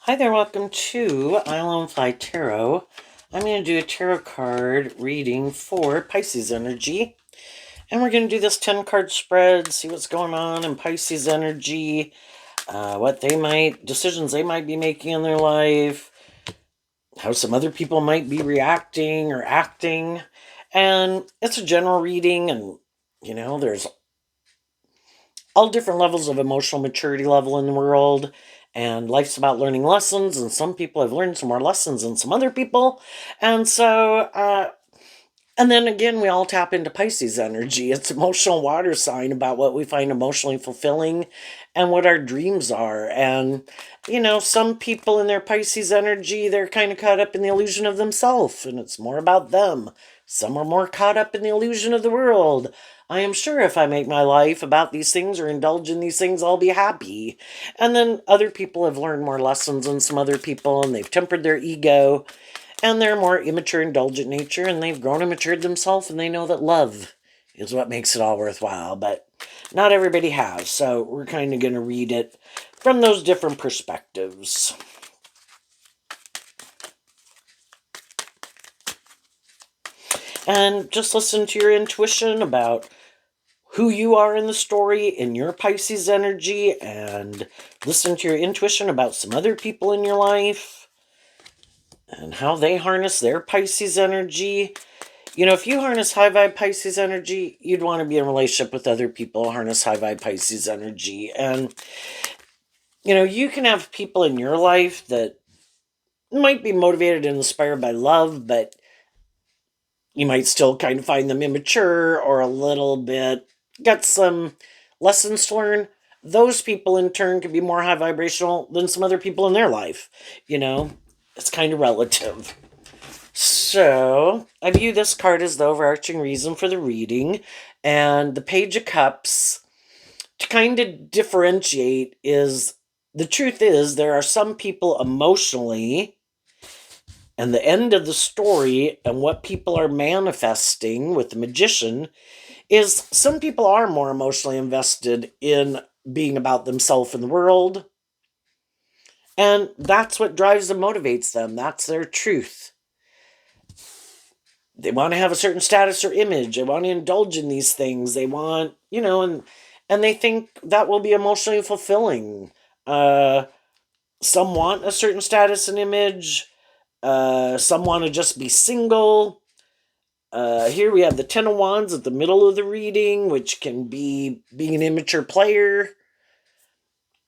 Hi there, welcome to Island Fly Tarot. I'm going to do a tarot card reading for Pisces energy. And we're going to do this 10 card spread, see what's going on in Pisces energy, decisions they might be making in their life, how some other people might be reacting or acting. And it's a general reading, and there's all different levels of emotional maturity level in the world, and life's about learning lessons, and some people have learned some more lessons than some other people. And then again, we all tap into Pisces energy. It's emotional water sign about what we find emotionally fulfilling and what our dreams are. And some people in their Pisces energy, they're kind of caught up in the illusion of themselves, and it's more about them. Some are more caught up in the illusion of the world. I am sure if I make my life about these things or indulge in these things, I'll be happy. And then other people have learned more lessons than some other people, and they've tempered their ego, and they're more immature, indulgent nature, and they've grown and matured themselves, and they know that love is what makes it all worthwhile. But not everybody has, so we're kind of going to read it from those different perspectives. And just listen to your intuition about who you are in the story in your Pisces energy, and listen to your intuition about some other people in your life and how they harness their Pisces energy. If you harness high vibe Pisces energy, you'd want to be in a relationship with other people who harness high vibe Pisces energy. And you can have people in your life that might be motivated and inspired by love, but you might still kind of find them immature or a little bit got some lessons to learn. Those people in turn could be more high vibrational than some other people in their life. It's kind of relative. So I view this card as the overarching reason for the reading, and the Page of Cups, to kind of differentiate, is the truth is there are some people emotionally, and the end of the story and what people are manifesting with the Magician is some people are more emotionally invested in being about themselves and the world. And that's what drives and motivates them. That's their truth. They want to have a certain status or image. They want to indulge in these things. They want, and they think that will be emotionally fulfilling. Some want a certain status and image. Some want to just be single. Here we have the Ten of Wands at the middle of the reading, which can be being an immature player.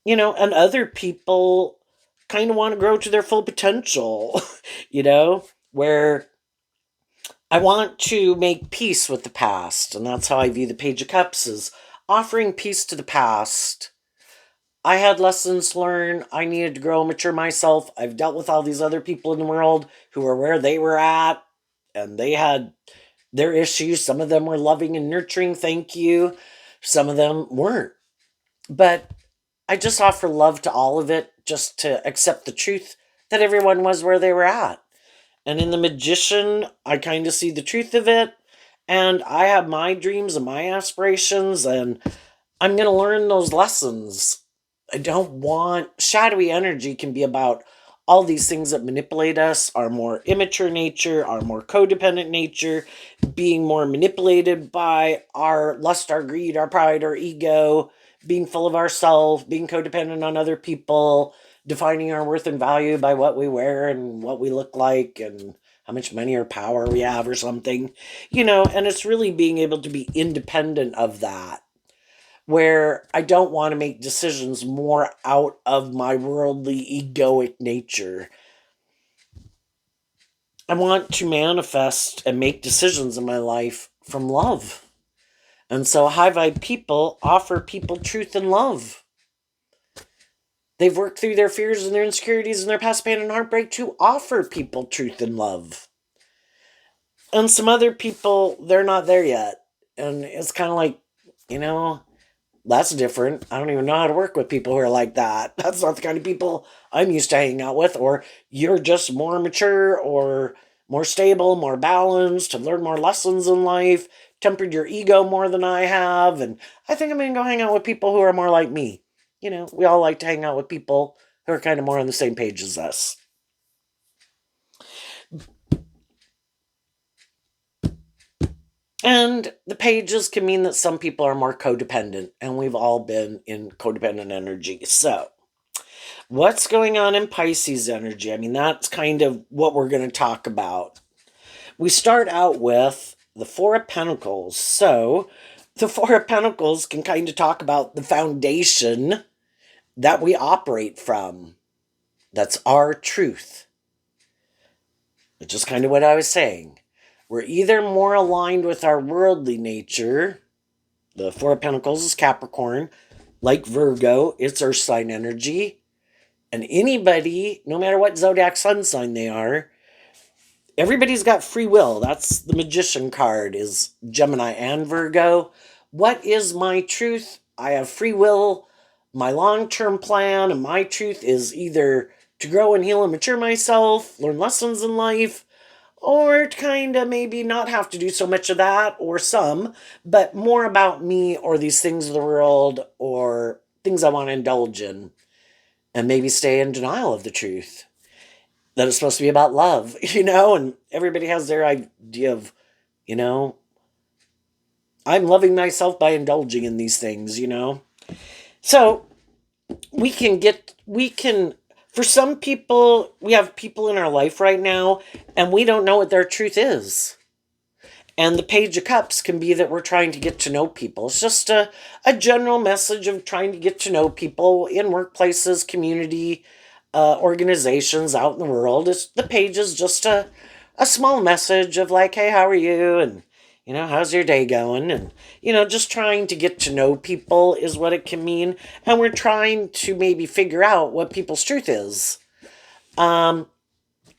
And other people kind of want to grow to their full potential, where I want to make peace with the past. And that's how I view the Page of Cups, as offering peace to the past. I had lessons learned. I needed to grow and mature myself. I've dealt with all these other people in the world who were where they were at, and they had their issues. Some of them were loving and nurturing, thank you. Some of them weren't. But I just offer love to all of it, just to accept the truth that everyone was where they were at. And in the Magician, I kind of see the truth of it. And I have my dreams and my aspirations, and I'm going to learn those lessons. I don't want shadowy energy can be about all these things that manipulate us, our more immature nature, our more codependent nature, being more manipulated by our lust, our greed, our pride, our ego, being full of ourselves, being codependent on other people, defining our worth and value by what we wear and what we look like and how much money or power we have or something, and it's really being able to be independent of that, where I don't want to make decisions more out of my worldly egoic nature. I want to manifest and make decisions in my life from love. And so high vibe people offer people truth and love. They've worked through their fears and their insecurities and their past pain and heartbreak to offer people truth and love. And some other people, they're not there yet. And it's kind of like, that's different. I don't even know how to work with people who are like that. That's not the kind of people I'm used to hanging out with. Or you're just more mature or more stable, more balanced, have learned more lessons in life, tempered your ego more than I have. And I think I'm going to go hang out with people who are more like me. We all like to hang out with people who are kind of more on the same page as us. And the pages can mean that some people are more codependent, and we've all been in codependent energy. So, what's going on in Pisces energy? I mean, that's kind of what we're going to talk about. We start out with the Four of Pentacles. So, the Four of Pentacles can kind of talk about the foundation that we operate from. That's our truth. Which is kind of what I was saying. We're either more aligned with our worldly nature. The Four of Pentacles is Capricorn. Like Virgo, it's Earth sign energy. And anybody, no matter what zodiac sun sign they are, everybody's got free will. That's the Magician card, is Gemini and Virgo. What is my truth? I have free will. My long-term plan and my truth is either to grow and heal and mature myself, learn lessons in life, or kind of maybe not have to do so much of that, or some, but more about me or these things of the world or things I want to indulge in, and maybe stay in denial of the truth. That it's supposed to be about love, and everybody has their idea of, I'm loving myself by indulging in these things, So for some people, we have people in our life right now, and we don't know what their truth is. And the Page of Cups can be that we're trying to get to know people. It's just a general message of trying to get to know people in workplaces, community, organizations out in the world. The Page is just a small message of like, hey, how are you? And, how's your day going? And, just trying to get to know people is what it can mean. And we're trying to maybe figure out what people's truth is. And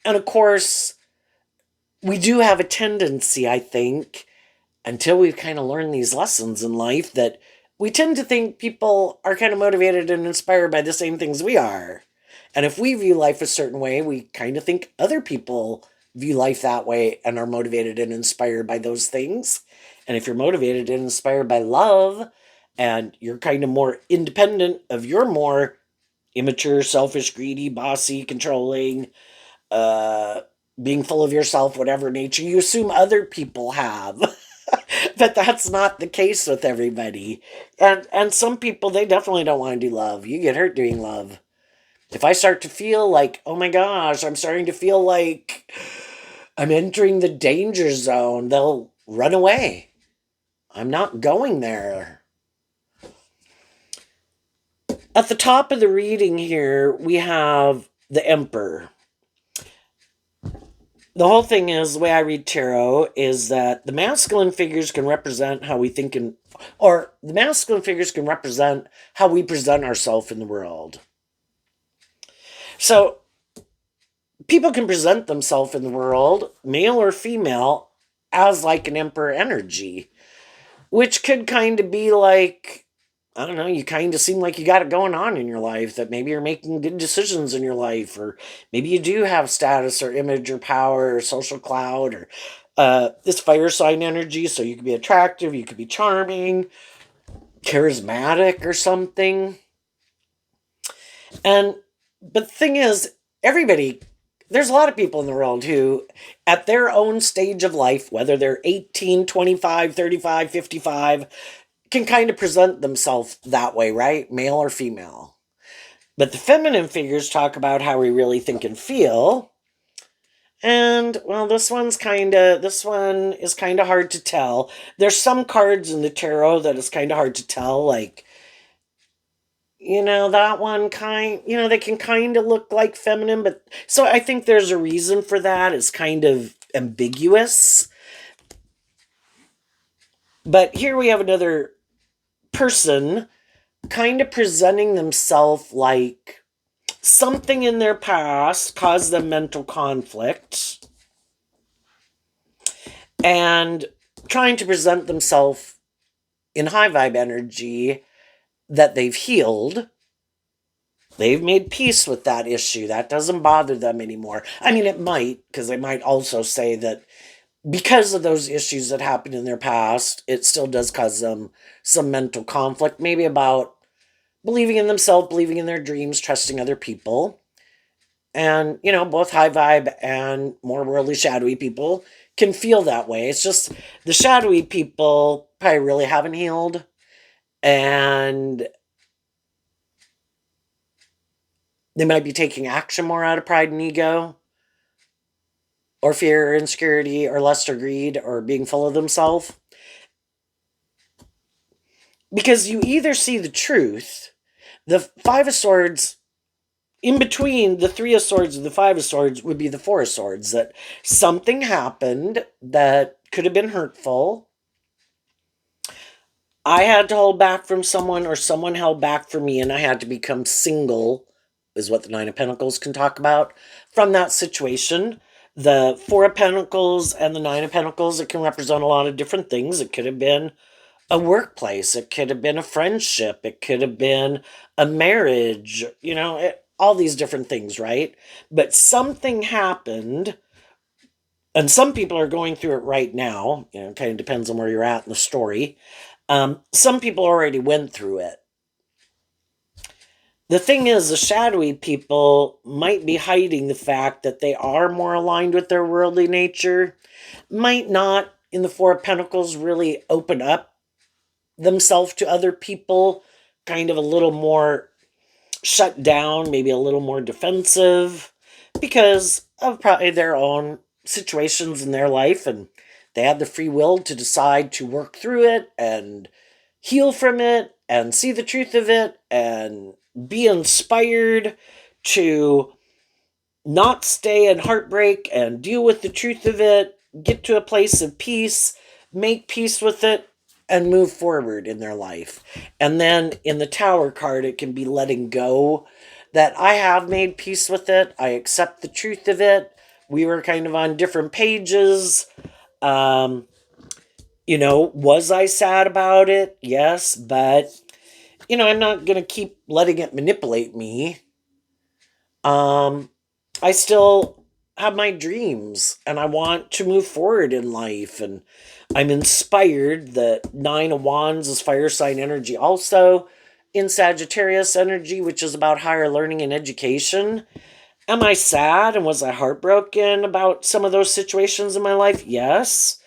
of course, we do have a tendency, I think, until we've kind of learned these lessons in life, that we tend to think people are kind of motivated and inspired by the same things we are. And if we view life a certain way, we kind of think other people view life that way and are motivated and inspired by those things. And if you're motivated and inspired by love, and you're kind of more independent of your more immature, selfish, greedy, bossy, controlling, being full of yourself, whatever nature you assume other people have. But that's not the case with everybody. And some people, they definitely don't want to do love. You get hurt doing love. If I start to feel like, oh my gosh, I'm starting to feel like I'm entering the danger zone, they'll run away. I'm not going there. At the top of the reading here, we have the Emperor. The whole thing is, the way I read tarot is that the masculine figures can represent how we think or the masculine figures can represent how we present ourselves in the world. So, people can present themselves in the world, male or female, as like an emperor energy, which could kind of be like, I don't know, you kind of seem like you got it going on in your life, that maybe you're making good decisions in your life, or maybe you do have status or image or power or social clout, or this fire sign energy, so you could be attractive, you could be charming, charismatic or something. But the thing is, there's a lot of people in the world who, at their own stage of life, whether they're 18, 25, 35, 55, can kind of present themselves that way, right? Male or female. But the feminine figures talk about how we really think and feel. And, well, this one is kind of hard to tell. There's some cards in the tarot that is kind of hard to tell, like, that one they can kind of look like feminine, but so I think there's a reason for that. It's kind of ambiguous. But here we have another person kind of presenting themselves like something in their past caused them mental conflict, and trying to present themselves in high vibe energy that they've healed. They've made peace with that issue. That doesn't bother them anymore. I mean, it might, because they might also say that because of those issues that happened in their past, it still does cause them some mental conflict, maybe about believing in themselves, believing in their dreams, trusting other people. And, both high vibe and more worldly, shadowy people can feel that way. It's just the shadowy people probably really haven't healed. And they might be taking action more out of pride and ego, or fear, or insecurity, or lust, or greed, or being full of themselves. Because you either see the truth, the Five of Swords, in between the Three of Swords and the Five of Swords would be the Four of Swords, that something happened that could have been hurtful. I had to hold back from someone, or someone held back from me, and I had to become single, is what the Nine of Pentacles can talk about, from that situation. The Four of Pentacles and the Nine of Pentacles, it can represent a lot of different things. It could have been a workplace, it could have been a friendship, it could have been a marriage, all these different things, right? But something happened, and some people are going through it right now. It kind of depends on where you're at in the story. Some people already went through it. The thing is, the shadowy people might be hiding the fact that they are more aligned with their worldly nature, might not, in the Four of Pentacles, really open up themselves to other people, kind of a little more shut down, maybe a little more defensive, because of probably their own situations in their life, and they have the free will to decide to work through it and heal from it and see the truth of it and be inspired to not stay in heartbreak and deal with the truth of it, get to a place of peace, make peace with it, and move forward in their life. And then in the Tower card, it can be letting go, that I have made peace with it. I accept the truth of it. We were kind of on different pages. Was I sad about it? Yes, but I'm not going to keep letting it manipulate me. I still have my dreams, and I want to move forward in life, and I'm inspired. That Nine of Wands is fire sign energy, also in Sagittarius energy, which is about higher learning and education. Am I sad and was I heartbroken about some of those situations in my life? Yes.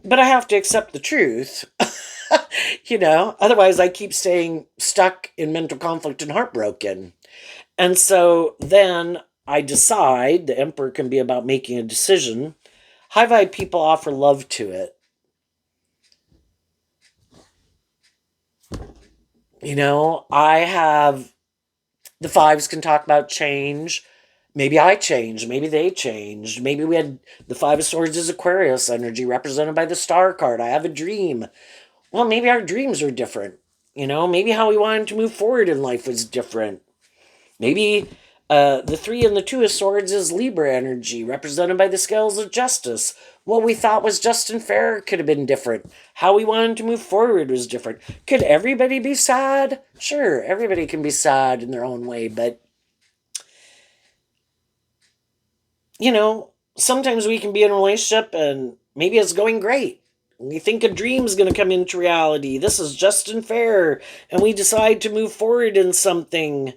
But I have to accept the truth. Otherwise I keep staying stuck in mental conflict and heartbroken. And so then I decide, the Emperor can be about making a decision. High vibe people offer love to it. I have, the fives can talk about change. Maybe I changed. Maybe they changed. Maybe we had the Five of Swords is Aquarius energy represented by the Star card. I have a dream. Well, maybe our dreams are different. Maybe how we wanted to move forward in life was different. Maybe the Three and the Two of Swords is Libra energy, represented by the Scales of Justice. What we thought was just and fair could have been different. How we wanted to move forward was different. Could everybody be sad? Sure, everybody can be sad in their own way, but sometimes we can be in a relationship and maybe it's going great. We think a dream's going to come into reality. This is just and fair. And we decide to move forward in something.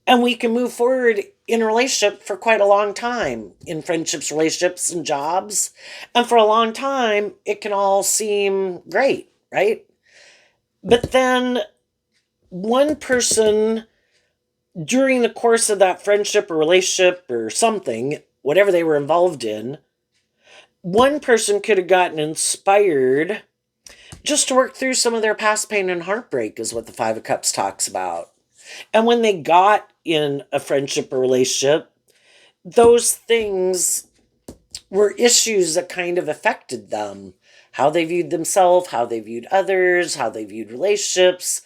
And we can move forward in a relationship for quite a long time, in friendships, relationships, and jobs. And for a long time, it can all seem great, right? But then one person, during the course of that friendship or relationship or something, whatever they were involved in, one person could have gotten inspired just to work through some of their past pain and heartbreak, is what the Five of Cups talks about. And when they got in a friendship or relationship, those things were issues that kind of affected them. How they viewed themselves, how they viewed others, how they viewed relationships,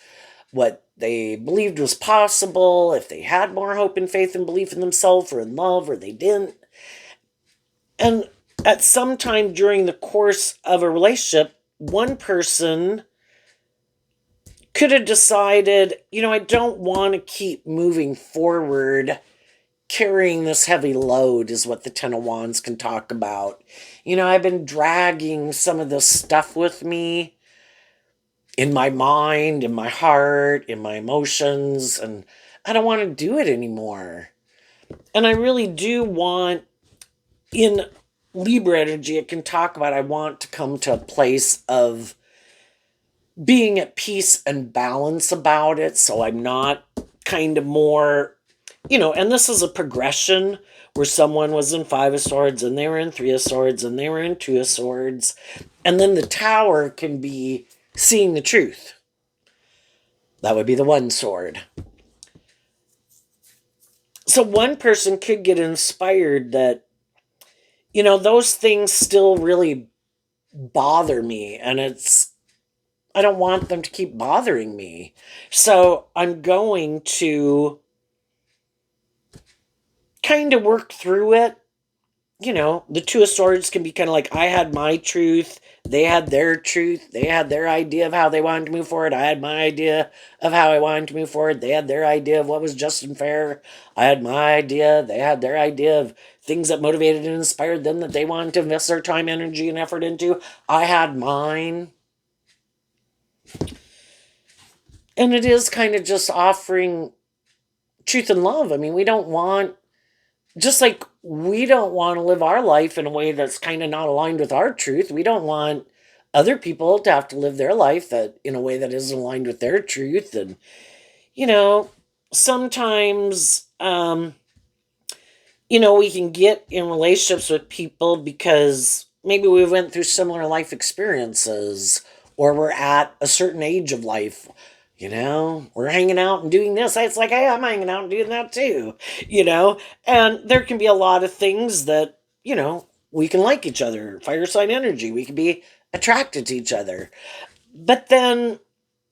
what they believed was possible, if they had more hope and faith and belief in themselves or in love, or they didn't. And at some time during the course of a relationship, one person could have decided, I don't want to keep moving forward carrying this heavy load, is what the Ten of Wands can talk about. I've been dragging some of this stuff with me in my mind, in my heart, in my emotions, and I don't want to do it anymore. And I really do want, in Libra energy, it can talk about I want to come to a place of being at peace and balance about it. So I'm not kind of more, and this is a progression where someone was in Five of Swords and they were in Three of Swords and they were in Two of Swords. And then the Tower can be seeing the truth. That would be the one sword. So one person could get inspired that, those things still really bother me, and I don't want them to keep bothering me. So I'm going to kind of work through it. The Two of Swords can be kind of like I had my truth, they had their truth, they had their idea of how they wanted to move forward, I had my idea of how I wanted to move forward, they had their idea of what was just and fair, I had my idea, they had their idea of things that motivated and inspired them that they wanted to invest their time, energy, and effort into. I had mine. And it is kind of just offering truth and love. I mean, we don't want, just like we don't want to live our life in a way that's kind of not aligned with our truth. We don't want other people to have to live their life that in a way that isn't aligned with their truth. And, you know, sometimes, we can get in relationships with people because maybe we went through similar life experiences or we're at a certain age of life. We're hanging out and doing this. It's like, hey, I'm hanging out and doing that too, and there can be a lot of things that, we can like each other, fire sign energy. We can be attracted to each other. But then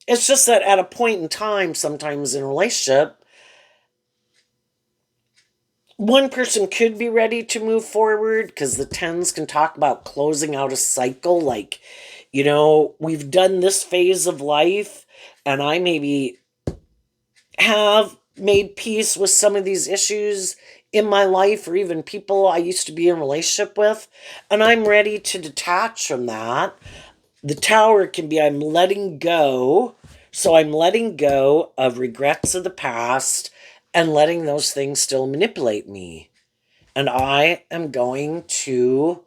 it's just that at a point in time, sometimes in a relationship, one person could be ready to move forward because the tens can talk about closing out a cycle. Like, we've done this phase of life and I maybe have made peace with some of these issues in my life or even people I used to be in a relationship with, and I'm ready to detach from that. The Tower can be I'm letting go. So I'm letting go of regrets of the past and letting those things still manipulate me. And I am going to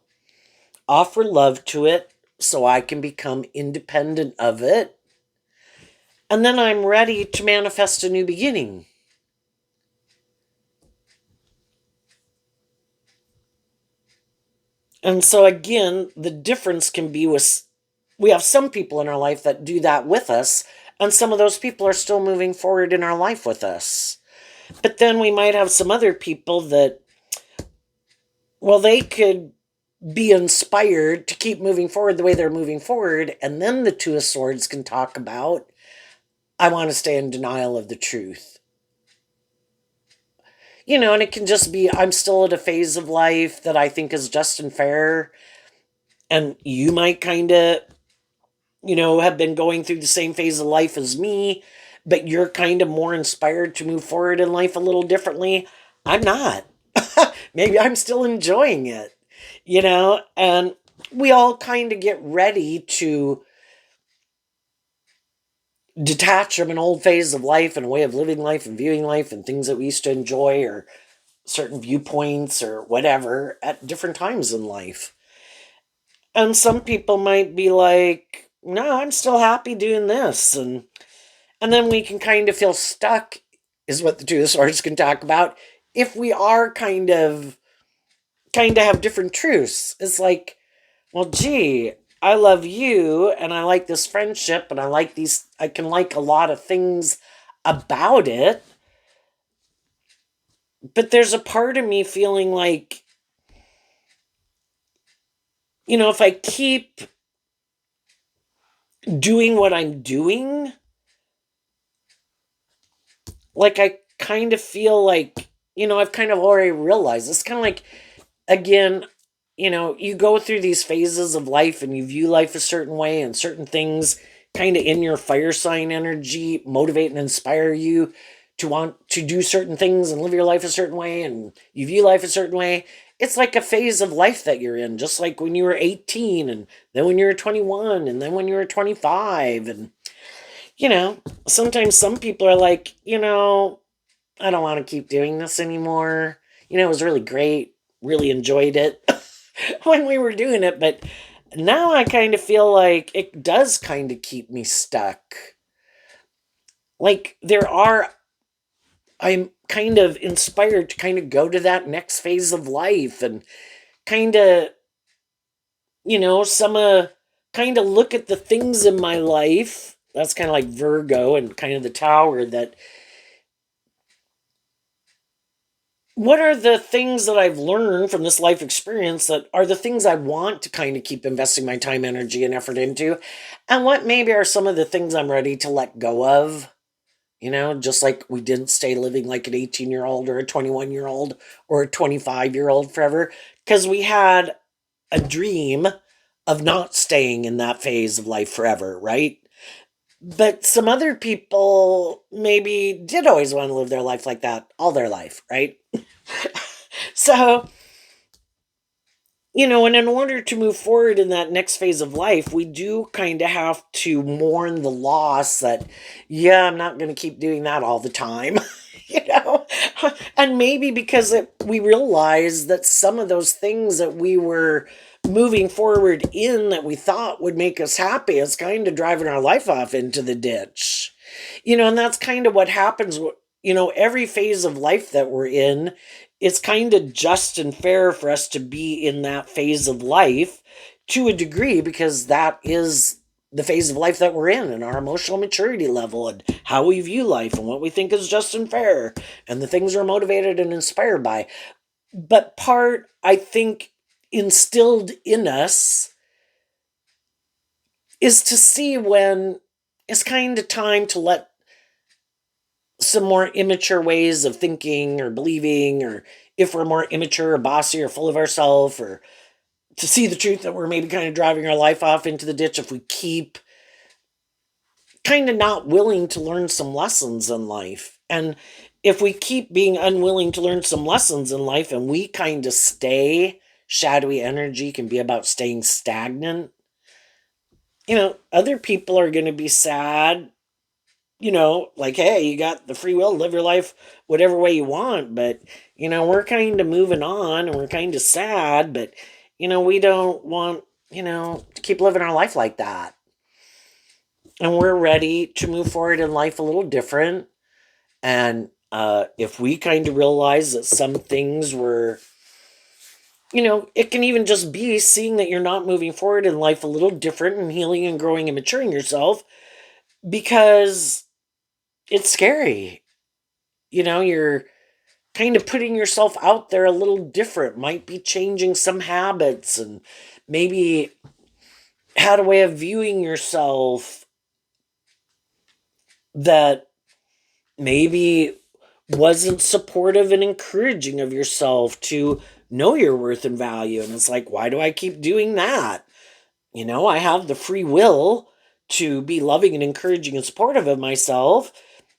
offer love to it so I can become independent of it. And then I'm ready to manifest a new beginning. And so again, the difference can be we have some people in our life that do that with us, and some of those people are still moving forward in our life with us. But then we might have some other people that, well, they could be inspired to keep moving forward the way they're moving forward, and then the Two of Swords can talk about, I want to stay in denial of the truth. And it can just be, I'm still at a phase of life that I think is just and fair, and you might kind of have been going through the same phase of life as me, but you're kind of more inspired to move forward in life a little differently. I'm not. Maybe I'm still enjoying it, and we all kind of get ready to detach from an old phase of life and a way of living life and viewing life and things that we used to enjoy or certain viewpoints or whatever at different times in life. And some people might be like, no, I'm still happy doing this. And then we can kind of feel stuck, is what the Two of Swords can talk about, if we are kind of have different truths. It's like, well, gee, I love you and I like this friendship and I can like a lot of things about it. But there's a part of me feeling like, if I keep doing what I'm doing, like I kind of feel like, I've kind of already realized it's kind of like, again, you go through these phases of life and you view life a certain way, and certain things kind of in your fire sign energy motivate and inspire you to want to do certain things and live your life a certain way, and you view life a certain way. It's like a phase of life that you're in, just like when you were 18, and then when you were 21, and then when you were 25. And You know, sometimes some people are like, I don't want to keep doing this anymore. It was really great, really enjoyed it when we were doing it, but now I kind of feel like it does kind of keep me stuck. Like, I'm kind of inspired to kind of go to that next phase of life and kind of, some kind of look at the things in my life. That's kind of like Virgo and kind of the tower, that what are the things that I've learned from this life experience that are the things I want to kind of keep investing my time, energy, and effort into? And what maybe are some of the things I'm ready to let go of? Just like we didn't stay living like an 18-year-old or a 21-year-old or a 25-year-old forever, because we had a dream of not staying in that phase of life forever, right? But some other people maybe did always want to live their life like that all their life, right? So, and in order to move forward in that next phase of life, we do kind of have to mourn the loss that, yeah, I'm not going to keep doing that all the time, you know? And maybe because we realize that some of those things that we were moving forward in that we thought would make us happy is kind of driving our life off into the ditch. And that's kind of what happens. Every phase of life that we're in, it's kind of just and fair for us to be in that phase of life to a degree, because that is the phase of life that we're in, and our emotional maturity level, and how we view life, and what we think is just and fair, and the things we're motivated and inspired by. But part, I think, instilled in us is to see when it's kind of time to let some more immature ways of thinking or believing, or if we're more immature or bossy or full of ourselves, or to see the truth that we're maybe kind of driving our life off into the ditch if we keep kind of not willing to learn some lessons in life. And if we keep being unwilling to learn some lessons in life and we kind of stay, shadowy energy can be about staying stagnant. Other people are going to be sad, like, hey, you got the free will to live your life whatever way you want, but, we're kind of moving on and we're kind of sad, but, we don't want, to keep living our life like that. And we're ready to move forward in life a little different. And if we kind of realize that some things were, it can even just be seeing that you're not moving forward in life a little different and healing and growing and maturing yourself, because it's scary. You're kind of putting yourself out there a little different, might be changing some habits, and maybe had a way of viewing yourself that maybe wasn't supportive and encouraging of yourself to know your worth and value. And it's like, why do I keep doing that? I have the free will to be loving and encouraging and supportive of myself,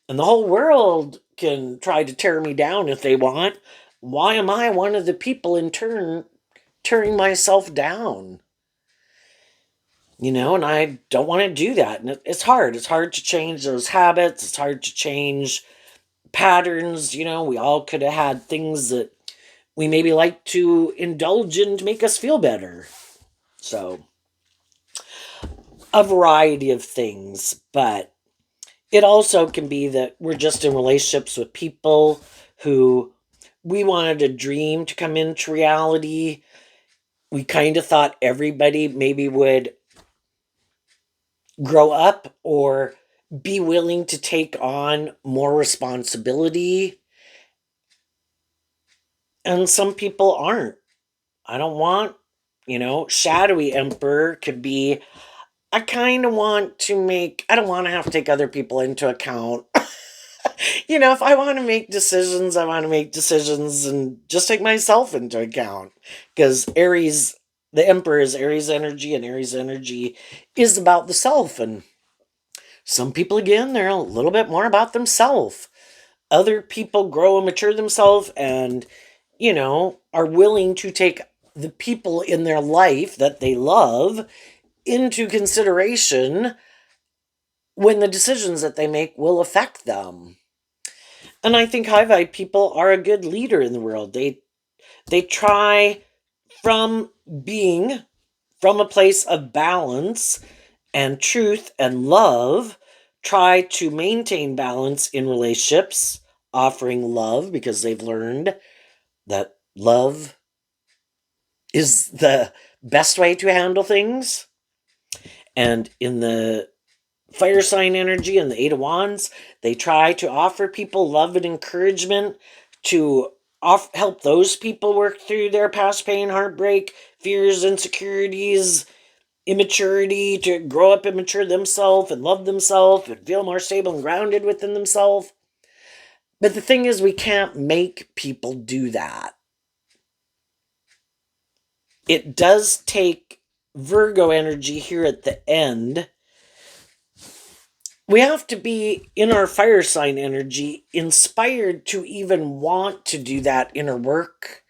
and the whole world can try to tear me down if they want. Why am I one of the people in turn tearing myself down? And I don't want to do that. And it's hard. It's hard to change those habits. It's hard to change patterns. We all could have had things that we maybe like to indulge in to make us feel better. So, a variety of things, but it also can be that we're just in relationships with people who we wanted a dream to come into reality. We kind of thought everybody maybe would grow up or be willing to take on more responsibility. And some people aren't. I don't want, shadowy emperor could be, I kind of want to I don't want to have to take other people into account. If I want to make decisions, I want to make decisions and just take myself into account. Because Aries, the Emperor is Aries energy, and Aries energy is about the self. And some people, again, they're a little bit more about themselves. Other people grow and mature themselves and, are willing to take the people in their life that they love into consideration when the decisions that they make will affect them. And I think high vibe people are a good leader in the world. They try from being from a place of balance and truth and love, try to maintain balance in relationships, offering love because they've learned that love is the best way to handle things. And in the fire sign energy and the Eight of Wands, they try to offer people love and encouragement to help those people work through their past pain, heartbreak, fears, insecurities, immaturity, to grow up and mature themselves and love themselves and feel more stable and grounded within themselves. But the thing is, we can't make people do that. It does take Virgo energy here at the end. We have to be in our fire sign energy inspired to even want to do that inner work,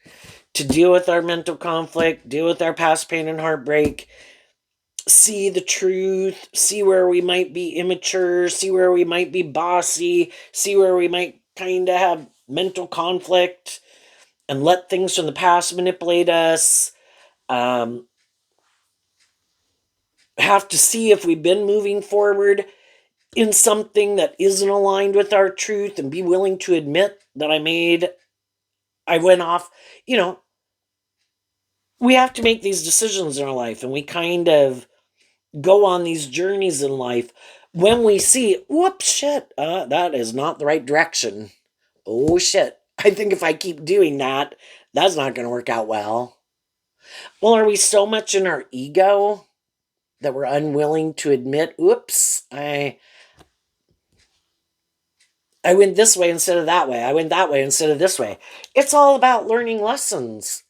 to deal with our mental conflict, deal with our past pain and heartbreak, see the truth, see where we might be immature, see where we might be bossy, see where we might kind of have mental conflict and let things from the past manipulate us. Have to see if we've been moving forward in something that isn't aligned with our truth and be willing to admit that I went off. You know, we have to make these decisions in our life, and we kind of go on these journeys in life when we see, whoops, shit, that is not the right direction. Oh, shit. I think if I keep doing that, that's not going to work out well. Well, are we so much in our ego that we're unwilling to admit, oops, I went this way instead of that way. I went that way instead of this way. It's all about learning lessons.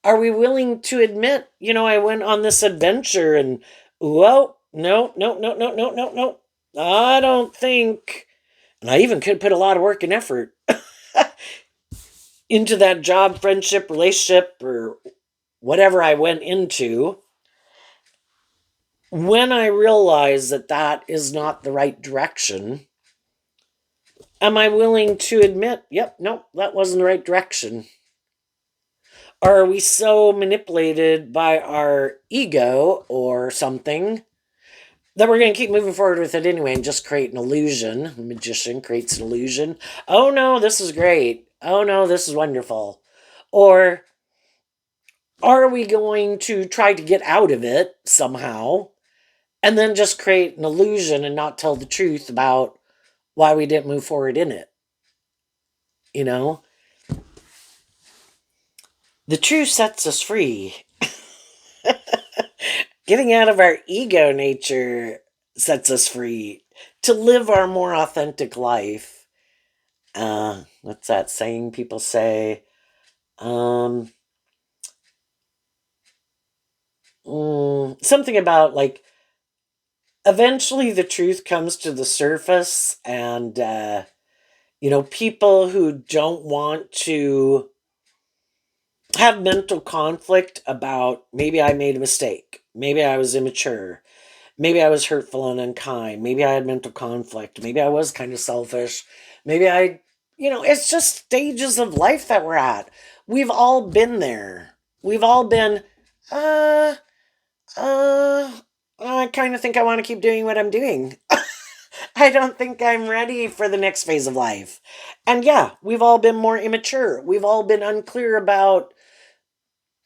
Are we willing to admit, I went on this adventure and, whoa, no, no, no, no, no, no, no. I don't think, and I even could put a lot of work and effort into that job, friendship, relationship, or whatever I went into. When I realize that that is not the right direction, am I willing to admit, yep, nope, that wasn't the right direction? Or are we so manipulated by our ego or something that we're going to keep moving forward with it anyway and just create an illusion? A magician creates an illusion. Oh no, this is great. Oh no, this is wonderful. Or are we going to try to get out of it somehow and then just create an illusion and not tell the truth about why we didn't move forward in it? You know, the truth sets us free. Getting out of our ego nature sets us free to live our more authentic life. What's that saying people say? Something about like eventually the truth comes to the surface, and people who don't want to have mental conflict about maybe I made a mistake, maybe I was immature, maybe I was hurtful and unkind, maybe I had mental conflict, maybe I was kind of selfish, maybe it's just stages of life that we're at. We've all been there. We've all been, uh, uh, I kind of think I want to keep doing what I'm doing. I don't think I'm ready for the next phase of life. And yeah, we've all been more immature. We've all been unclear about,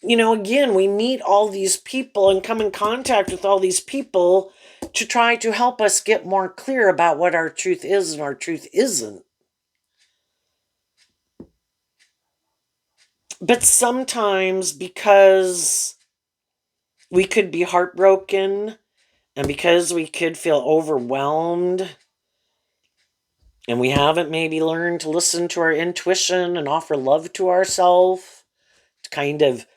again, we meet all these people and come in contact with all these people to try to help us get more clear about what our truth is and our truth isn't. But sometimes, because we could be heartbroken and because we could feel overwhelmed and we haven't maybe learned to listen to our intuition and offer love to ourselves, to kind of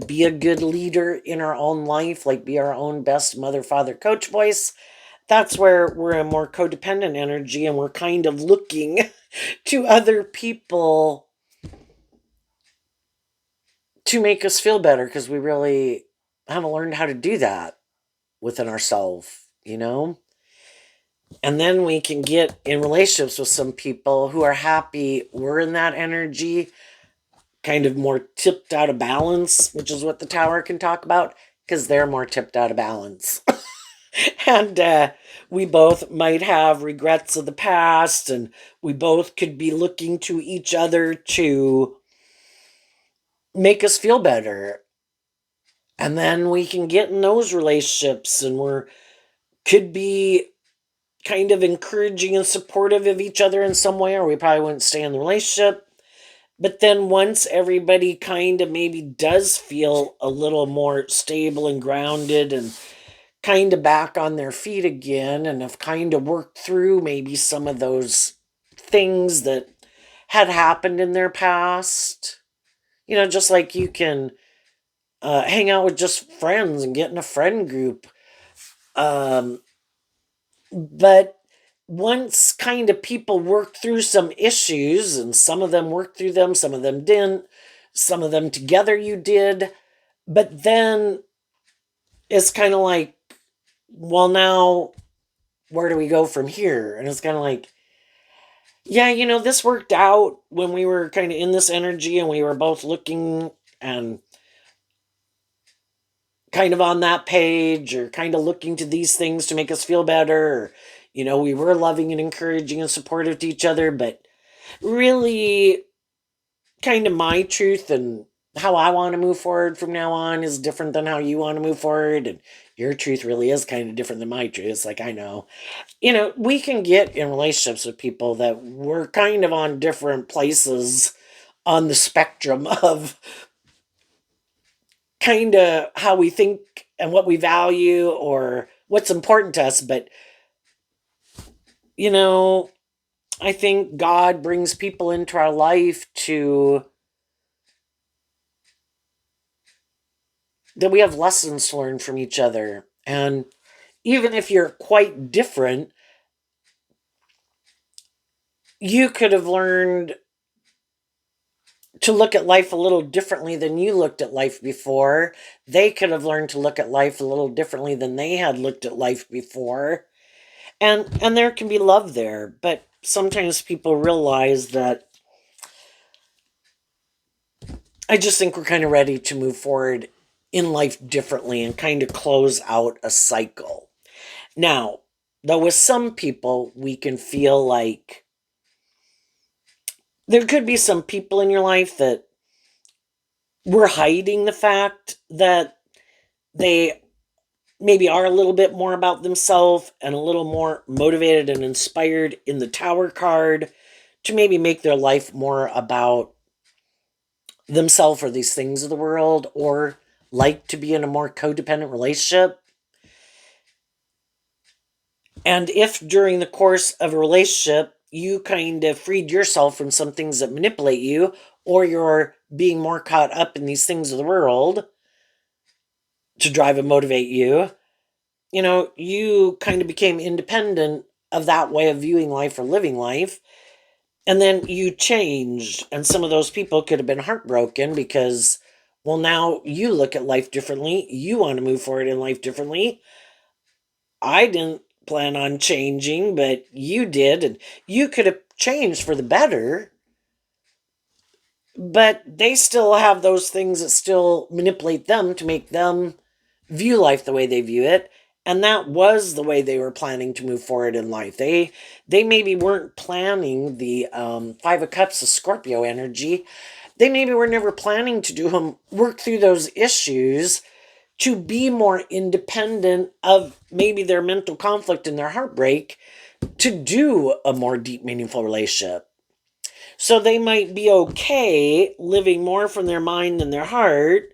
be a good leader in our own life, like be our own best mother, father, coach voice, that's where we're a more codependent energy and we're kind of looking to other people to make us feel better because we really haven't learned how to do that within ourselves. And then we can get in relationships with some people who are happy we're in that energy, kind of more tipped out of balance, which is what the tower can talk about, because they're more tipped out of balance. And we both might have regrets of the past, and we both could be looking to each other to make us feel better. And then we can get in those relationships, and we're could be kind of encouraging and supportive of each other in some way, or we probably wouldn't stay in the relationship. But then once everybody kind of maybe does feel a little more stable and grounded and kind of back on their feet again, and have kind of worked through maybe some of those things that had happened in their past, just like you can hang out with just friends and get in a friend group. Um, but once kind of people work through some issues, and some of them worked through them, some of them didn't, some of them together you did, but then it's kind of like, well, now where do we go from here? And it's kind of like, yeah, this worked out when we were kind of in this energy and we were both looking and kind of on that page, or kind of looking to these things to make us feel better, or, we were loving and encouraging and supportive to each other, but really kind of my truth and how I want to move forward from now on is different than how you want to move forward, and your truth really is kind of different than my truth. It's like, I know, we can get in relationships with people that we're kind of on different places on the spectrum of kind of how we think and what we value or what's important to us. But, you know, I think God brings people into our life to that we have lessons to learn from each other. And even if you're quite different, you could have learned to look at life a little differently than you looked at life before. They could have learned to look at life a little differently than they had looked at life before. And there can be love there, but sometimes people realize that I just think we're kind of ready to move forward in life differently and kind of close out a cycle. Now, though with some people we can feel like there could be some people in your life that we're hiding the fact that they maybe are a little bit more about themselves and a little more motivated and inspired in the Tower card to maybe make their life more about themselves or these things of the world, or like to be in a more codependent relationship. And if during the course of a relationship you kind of freed yourself from some things that manipulate you, or you're being more caught up in these things of the world to drive and motivate you, you kind of became independent of that way of viewing life or living life. And then you changed. And some of those people could have been heartbroken because, well, now you look at life differently. You want to move forward in life differently. I didn't plan on changing, but you did. And you could have changed for the better. But they still have those things that still manipulate them to make them view life the way they view it, and that was the way they were planning to move forward in life. They maybe weren't planning the 5 of Cups of Scorpio energy. They maybe were never planning to work through those issues to be more independent of maybe their mental conflict and their heartbreak, to do a more deep, meaningful relationship. So they might be okay living more from their mind than their heart,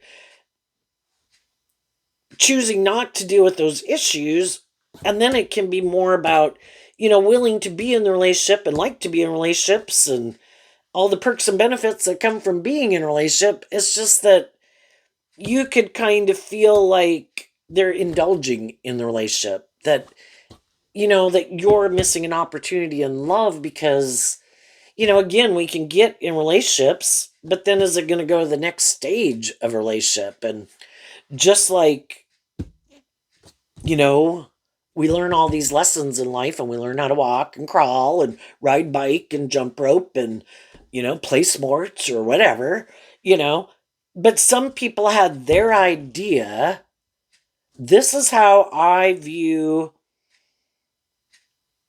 choosing not to deal with those issues. And then it can be more about, willing to be in the relationship and like to be in relationships and all the perks and benefits that come from being in a relationship. It's just that you could kind of feel like they're indulging in the relationship, that, that you're missing an opportunity in love because, again, we can get in relationships, but then is it going to go to the next stage of a relationship? And just like, you know, we learn all these lessons in life, and we learn how to walk and crawl and ride bike and jump rope and, play sports or whatever, you know. But some people had their idea. This is how I view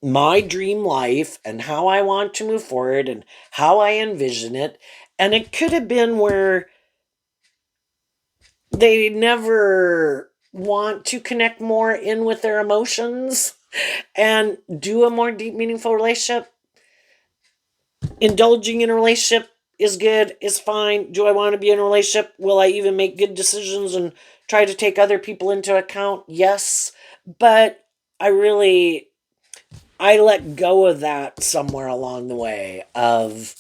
my dream life and how I want to move forward and how I envision it. And it could have been where they never want to connect more in with their emotions and do a more deep, meaningful relationship. Indulging in a relationship is good, is fine. Do I want to be in a relationship? Will I even make good decisions and try to take other people into account? Yes. But I let go of that somewhere along the way of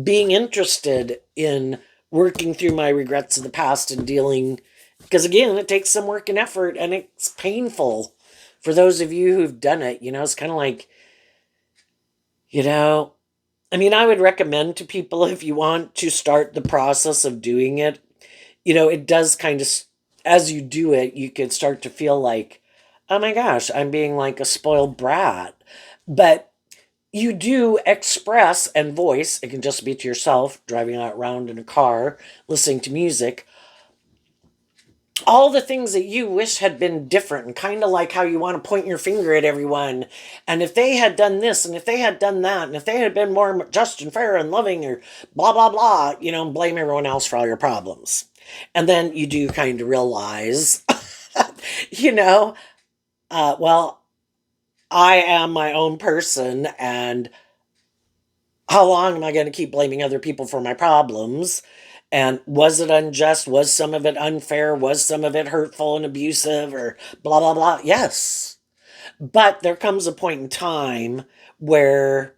being interested in working through my regrets of the past and dealing, because again, it takes some work and effort, and it's painful for those of you who've done it. It's kind of like, I would recommend to people, if you want to start the process of doing it, it does kind of, as you do it, you could start to feel like, oh my gosh, I'm being like a spoiled brat. But you do express and voice, it can just be to yourself, driving around in a car, listening to music, all the things that you wish had been different, and kind of like how you want to point your finger at everyone. And if they had done this, and if they had done that, and if they had been more just and fair and loving, or blah, blah, blah, blame everyone else for all your problems. And then you do kind of realize, well, I am my own person, and how long am I going to keep blaming other people for my problems? And was it unjust? Was some of it unfair? Was some of it hurtful and abusive, or blah, blah, blah? Yes. But there comes a point in time where,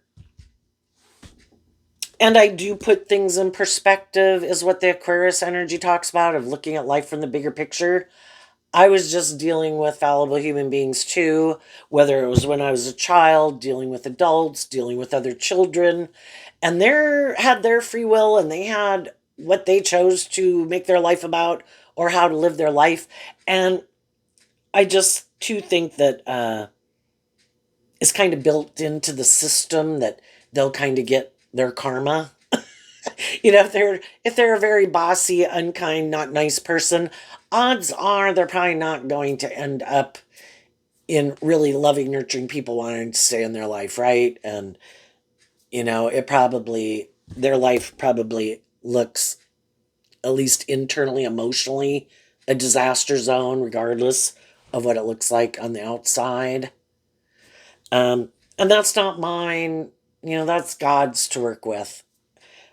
and I do put things in perspective, is what the Aquarius energy talks about, of looking at life from the bigger picture. I was just dealing with fallible human beings too, whether it was when I was a child, dealing with adults, dealing with other children, and they had their free will, and they had what they chose to make their life about, or how to live their life. And I just too think that it's kind of built into the system that they'll kind of get their karma. If they're a very bossy, unkind, not nice person, odds are they're probably not going to end up in really loving, nurturing people wanting to stay in their life, right? And their life probably looks, at least internally, emotionally, a disaster zone, regardless of what it looks like on the outside. And that's not mine. That's God's to work with.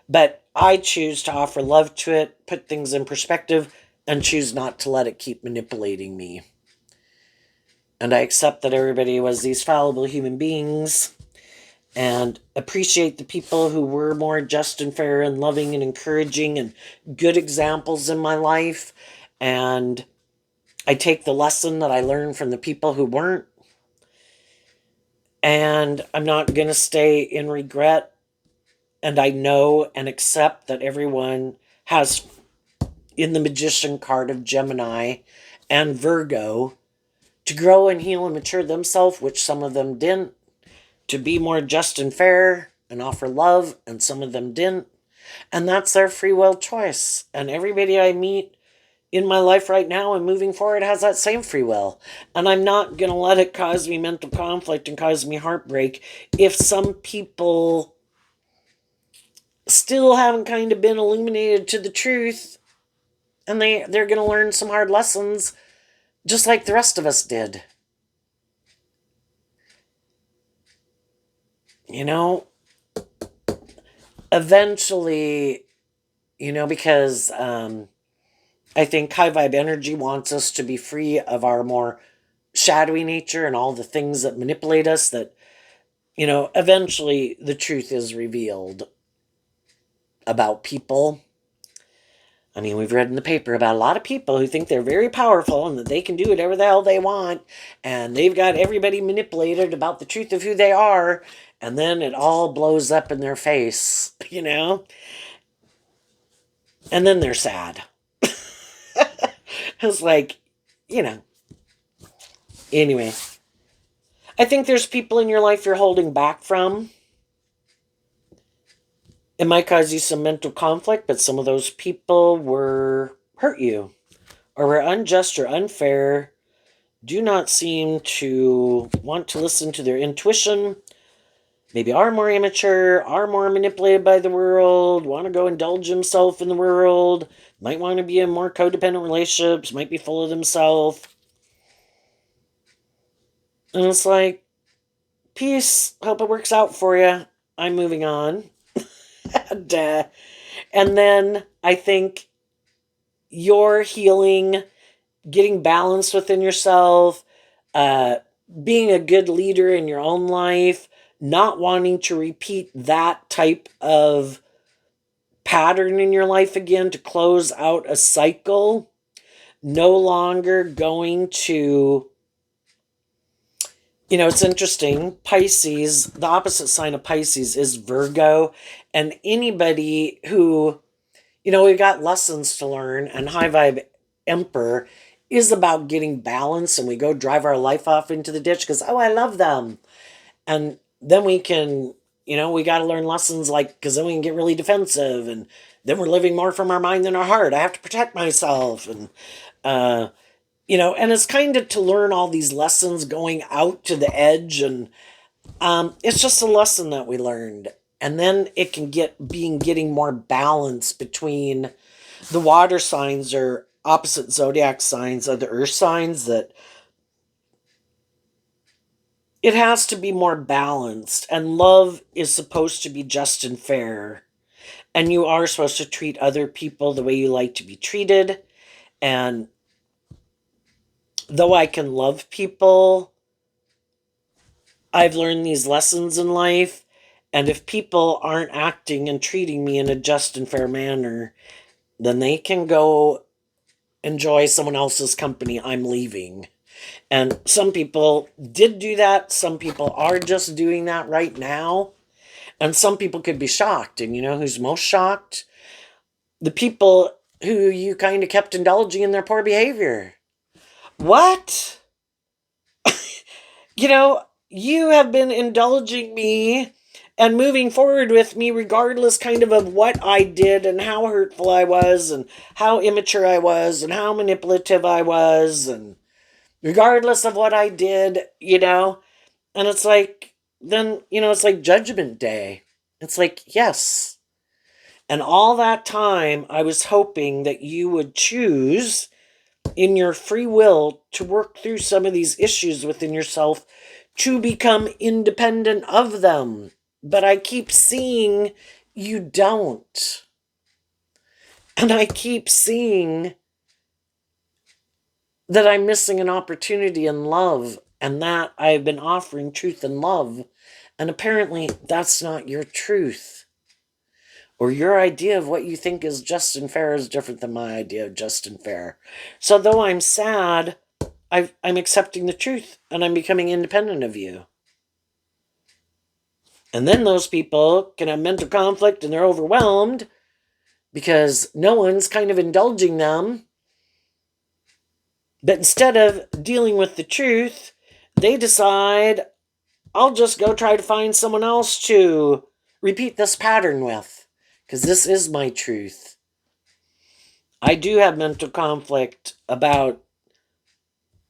But I choose to offer love to it, put things in perspective, and choose not to let it keep manipulating me. And I accept that everybody was these fallible human beings, and appreciate the people who were more just and fair and loving and encouraging and good examples in my life. And I take the lesson that I learned from the people who weren't. And I'm not going to stay in regret. And I know and accept that everyone has, in the magician card of Gemini and Virgo, to grow and heal and mature themselves, which some of them didn't, to be more just and fair and offer love, and some of them didn't. And that's their free will choice. And everybody I meet in my life right now and moving forward has that same free will. And I'm not going to let it cause me mental conflict and cause me heartbreak if some people still haven't kind of been illuminated to the truth, and they're going to learn some hard lessons just like the rest of us did. Eventually, because I think high vibe energy wants us to be free of our more shadowy nature and all the things that manipulate us, that, eventually the truth is revealed about people. We've read in the paper about a lot of people who think they're very powerful and that they can do whatever the hell they want, and they've got everybody manipulated about the truth of who they are, and then it all blows up in their face, and then they're sad. It's like, Anyway, I think there's people in your life you're holding back from. It might cause you some mental conflict, but some of those people were hurt you or were unjust or unfair, do not seem to want to listen to their intuition, maybe are more immature, are more manipulated by the world, want to go indulge himself in the world, might want to be in more codependent relationships, might be full of themselves. And it's like, peace, hope it works out for you. I'm moving on. And then I think your healing, getting balanced within yourself, uh, being a good leader in your own life, not wanting to repeat that type of pattern in your life again to close out a cycle, no longer going to, it's interesting. Pisces, the opposite sign of Pisces is Virgo. And anybody who, we've got lessons to learn, and High Vibe Emperor is about getting balance, and we go drive our life off into the ditch because, oh, I love them. And then we can, we got to learn lessons like, because then we can get really defensive, and then we're living more from our mind than our heart. I have to protect myself. And, and it's kind of to learn all these lessons going out to the edge. And it's just a lesson that we learned. And then it can getting more balance between the water signs or opposite zodiac signs of the earth signs, that it has to be more balanced, and love is supposed to be just and fair, and you are supposed to treat other people the way you like to be treated. And though I can love people, I've learned these lessons in life, and if people aren't acting and treating me in a just and fair manner, then they can go enjoy someone else's company. I'm leaving. And some people did do that. Some people are just doing that right now. And some people could be shocked. And you know who's most shocked? The people who you kind of kept indulging in their poor behavior. What? You have been indulging me and moving forward with me regardless of what I did and how hurtful I was and how immature I was and how manipulative I was, and regardless of what I did, and it's like, then, it's like Judgment Day. It's like, yes. And all that time, I was hoping that you would choose in your free will to work through some of these issues within yourself to become independent of them. But I keep seeing you don't. And I keep seeing that I'm missing an opportunity in love, and that I've been offering truth and love. And apparently that's not your truth. Or your idea of what you think is just and fair is different than my idea of just and fair. So though I'm sad, I'm accepting the truth, and I'm becoming independent of you. And then those people can have mental conflict and they're overwhelmed because no one's kind of indulging them. But instead of dealing with the truth, they decide, I'll just go try to find someone else to repeat this pattern with, because this is my truth. I do have mental conflict about,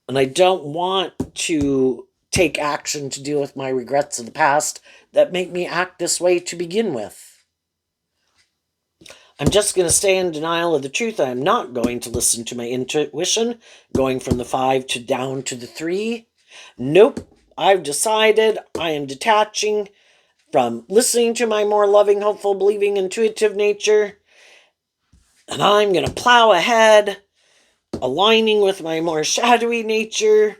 and I don't want to take action to deal with my regrets of the past that make me act this way to begin with. I'm just going to stay in denial of the truth. I'm not going to listen to my intuition, going from the 5 to down to the 3. Nope. I've decided I am detaching from listening to my more loving, hopeful, believing, intuitive nature. And I'm going to plow ahead, aligning with my more shadowy nature,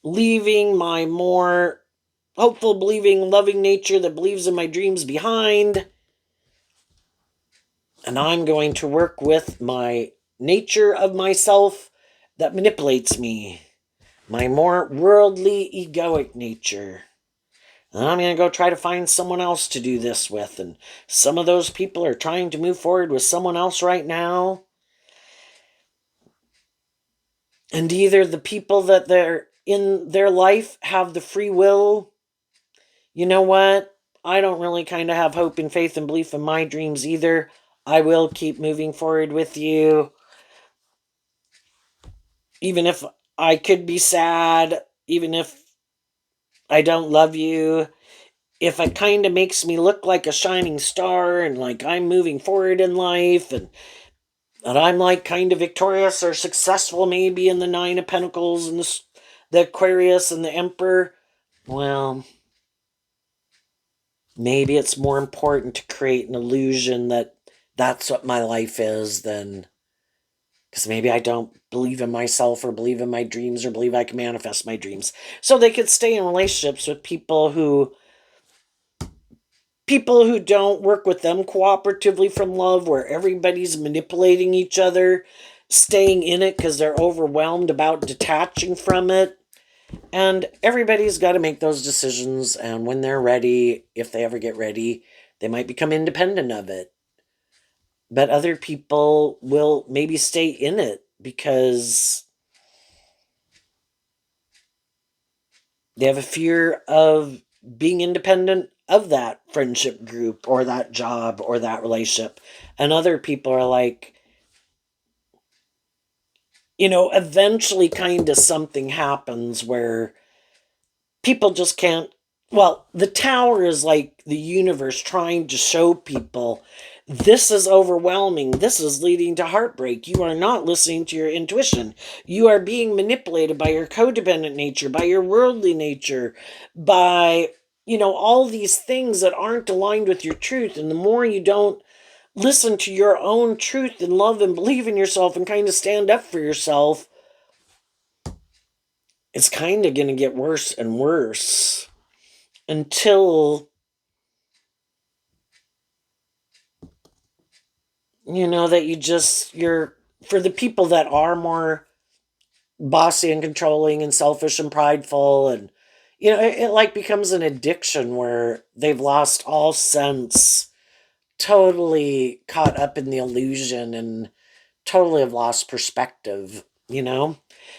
leaving my more hopeful, believing, loving nature that believes in my dreams behind. And I'm going to work with my nature of myself that manipulates me, my more worldly, egoic nature. And I'm going to go try to find someone else to do this with. And some of those people are trying to move forward with someone else right now. And either the people that they're in their life have the free will, you know what? I don't really kind of have hope and faith and belief in my dreams either. I will keep moving forward with you. Even if I could be sad, even if I don't love you, if it kind of makes me look like a shining star and like I'm moving forward in life and that I'm like kind of victorious or successful maybe in the Nine of Pentacles and the Aquarius and the Emperor, well, maybe it's more important to create an illusion that that's what my life is than because maybe I don't believe in myself or believe in my dreams or believe I can manifest my dreams. So they could stay in relationships with people who don't work with them cooperatively from love, where everybody's manipulating each other, staying in it because they're overwhelmed about detaching from it. And everybody's got to make those decisions. And when they're ready, if they ever get ready, they might become independent of it. But other people will maybe stay in it because they have a fear of being independent of that friendship group or that job or that relationship. And other people are like, eventually kind of something happens where people just can't. Well, the tower is like the universe trying to show people this is overwhelming. This is leading to heartbreak. You are not listening to your intuition. You are being manipulated by your codependent nature, by your worldly nature, by, all these things that aren't aligned with your truth. And the more you don't listen to your own truth and love and believe in yourself and kind of stand up for yourself, it's kind of going to get worse and worse until that you're for the people that are more bossy and controlling and selfish and prideful, and it like becomes an addiction where they've lost all sense, totally caught up in the illusion, and totally have lost perspective.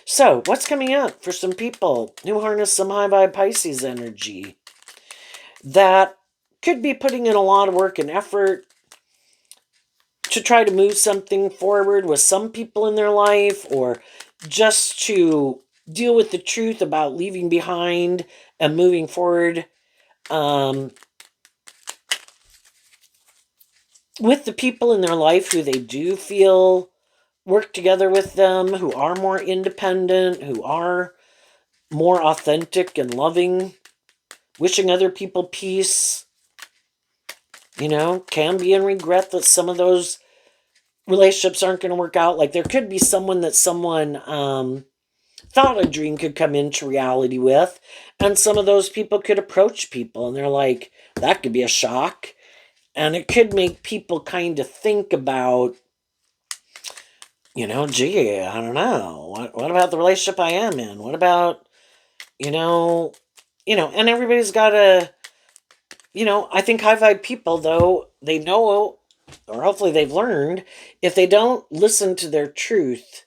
So what's coming up for some people who harness some high vibe Pisces energy that could be putting in a lot of work and effort to try to move something forward with some people in their life, or just to deal with the truth about leaving behind and moving forward, with the people in their life who they do feel work together with them, who are more independent, who are more authentic and loving, wishing other people peace. Can be in regret that some of those relationships aren't going to work out. Like there could be someone that someone thought a dream could come into reality with, and some of those people could approach people and they're like, that could be a shock. And it could make people kind of think about, gee, I don't know. What about the relationship I am in? What about, and everybody's got to, I think high vibe people, though, they know, or hopefully they've learned, if they don't listen to their truth,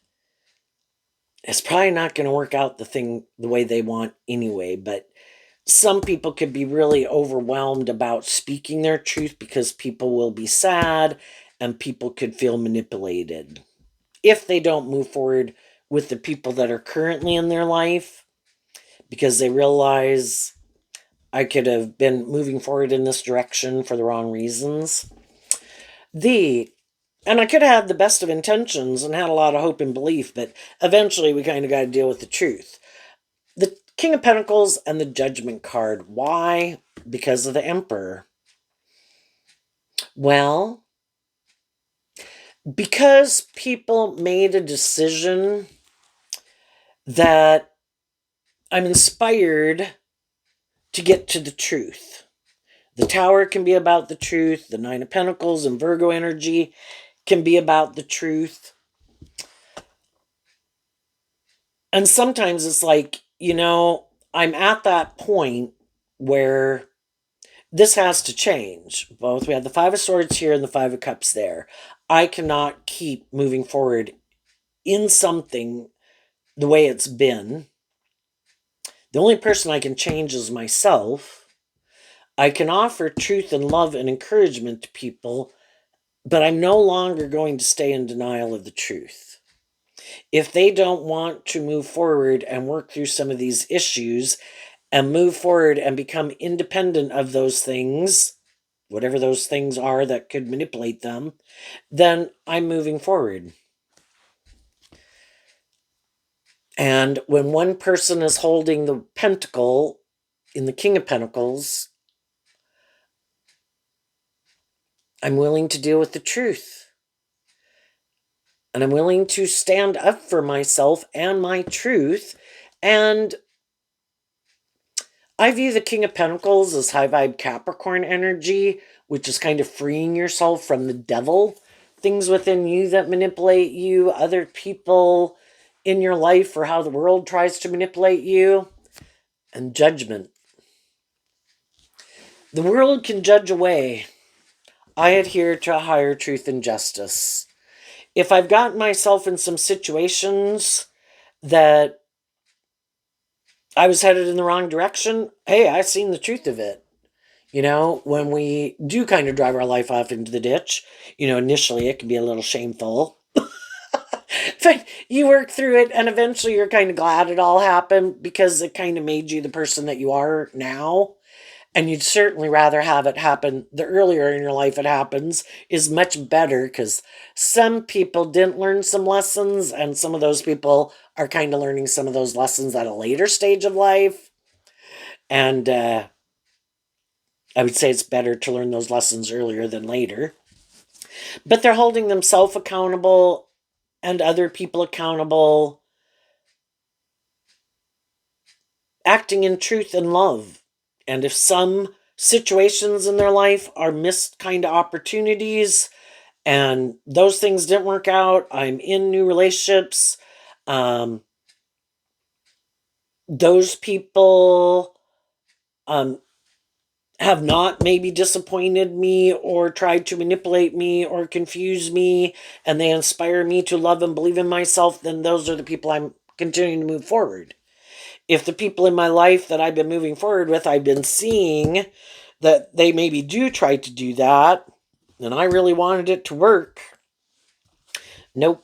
it's probably not going to work out the way they want anyway. But some people could be really overwhelmed about speaking their truth because people will be sad and people could feel manipulated if they don't move forward with the people that are currently in their life, because they realize I could have been moving forward in this direction for the wrong reasons. And I could have had the best of intentions and had a lot of hope and belief, but eventually we kind of got to deal with the truth. The King of Pentacles and the Judgment card. Why? Because of the Emperor. Well, because people made a decision that I'm inspired to get to the truth. The Tower can be about the truth. The Nine of Pentacles and Virgo energy can be about the truth. And sometimes it's like, I'm at that point where this has to change. Both we have the Five of Swords here and the Five of Cups there. I cannot keep moving forward in something the way it's been. The only person I can change is myself. I can offer truth and love and encouragement to people, but I'm no longer going to stay in denial of the truth. If they don't want to move forward and work through some of these issues and move forward and become independent of those things, whatever those things are that could manipulate them, then I'm moving forward. And when one person is holding the pentacle in the King of Pentacles, I'm willing to deal with the truth. And I'm willing to stand up for myself and my truth. And I view the King of Pentacles as high vibe Capricorn energy, which is kind of freeing yourself from the devil, things within you that manipulate you, other people in your life, or how the world tries to manipulate you, and judgment. The world can judge away. I adhere to a higher truth and justice. If I've gotten myself in some situations that I was headed in the wrong direction, hey, I've seen the truth of it. You know, when we do kind of drive our life off into the ditch, you know, initially it can be a little shameful. But you work through it and eventually you're kind of glad it all happened because it kind of made you the person that you are now. And you'd certainly rather have it happen the earlier in your life it happens is much better, because some people didn't learn some lessons and some of those people are kind of learning some of those lessons at a later stage of life. And I would say it's better to learn those lessons earlier than later. But they're holding themselves accountable and other people accountable, acting in truth and love. And if some situations in their life are missed kind of opportunities and those things didn't work out, I'm in new relationships. Those people have not maybe disappointed me or tried to manipulate me or confuse me, and they inspire me to love and believe in myself, then those are the people I'm continuing to move forward. If the people in my life that I've been moving forward with, I've been seeing that they maybe do try to do that, and I really wanted it to work, nope.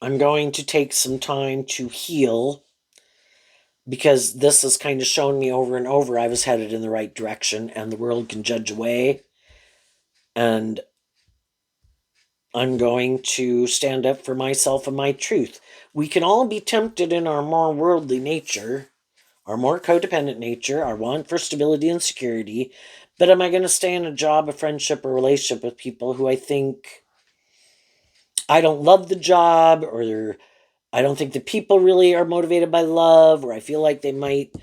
I'm going to take some time to heal, because this has kind of shown me over and over I was headed in the right direction, and the world can judge away. And I'm going to stand up for myself and my truth. We can all be tempted in our more worldly nature, our more codependent nature, our want for stability and security. But am I going to stay in a job, a friendship, or relationship with people who I think I don't love the job, or I don't think the people really are motivated by love, or I feel like they might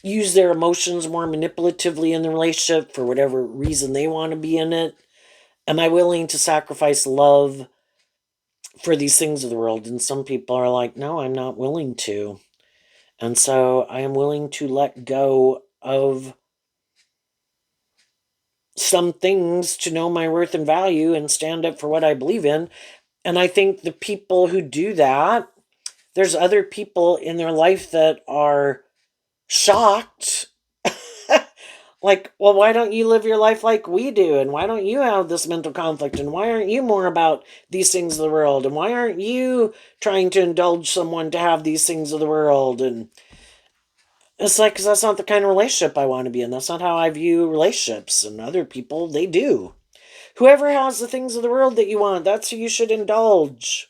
use their emotions more manipulatively in the relationship for whatever reason they want to be in it? Am I willing to sacrifice love for these things of the world? And some people are like, no, I'm not willing to. And so I am willing to let go of some things to know my worth and value and stand up for what I believe in. And I think the people who do that, there's other people in their life that are shocked. Like, well, why don't you live your life like we do? And why don't you have this mental conflict? And why aren't you more about these things of the world? And why aren't you trying to indulge someone to have these things of the world? And it's like, because that's not the kind of relationship I want to be in. That's not how I view relationships. And other people, they do. Whoever has the things of the world that you want, that's who you should indulge.